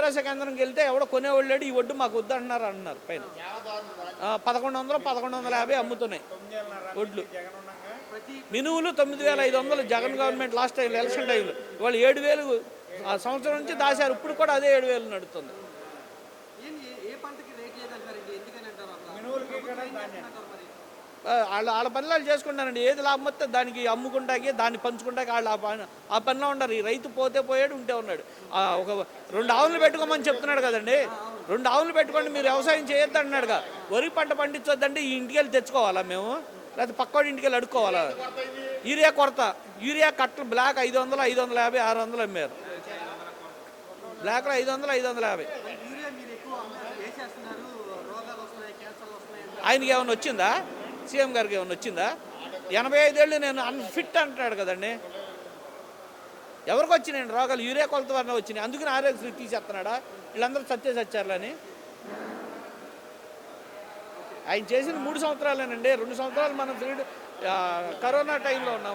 భరోసా కేంద్రంకి వెళ్తే ఎవడో కొనేవాళ్ళు లేడు, ఈ వడ్డు మాకు వద్దు అంటున్నారు పైన. 1100, 1150 అమ్ముతున్నాయి వడ్లు. మినువులు 9500 Jagan government last time election టైంలో. ఇవాళ 7000 ఆ సంవత్సరం నుంచి దాచారు, ఇప్పుడు కూడా అదే 7000 నడుస్తుంది. వాళ్ళ పనులు చేసుకుంటారండి. ఏది లాభం వస్తే దానికి అమ్ముకుంటాకి, దాన్ని పంచుకుంటాకి వాళ్ళు ఆ పనిలో ఉండరు. ఈ రైతు పోతే పోయాడు, ఉంటే ఉన్నాడు. ఒక 2 ఆవులు పెట్టుకోమని చెప్తున్నాడు కదండి. 2 ఆవులు పెట్టుకోండి, మీరు వ్యవసాయం చేయొద్దు అంటున్నాడుగా. వరి పంట పండించొద్దండి, ఈ ఇంటికి వెళ్ళి తెచ్చుకోవాలా మేము, లేకపోతే పక్కోడి ఇంటికి వెళ్ళి అడుక్కోవాలా? యూరియా కొరత, యూరియా కట్టలు బ్లాక్ 500, 550, 600 అమ్మారు. బ్లాక్లో 500, 550. ఆయనకి ఏమైనా వచ్చిందా? సీఎం గారికి ఏమైనా వచ్చిందా? 85 ఏళ్ళు నేను అన్ఫిట్ అంటున్నాడు కదండి. ఎవరికి వచ్చినాయండి రోగాలు? యూరియా కొలత వల్ల వచ్చినాయి. అందుకని ఆరోగ్యశ్రీ తీసేస్తున్నాడా? వీళ్ళందరూ సత్యాలని. ఆయన చేసిన 3 సంవత్సరాలేనండి. 2 సంవత్సరాలు మనం కరోనా టైంలో ఉన్నాం.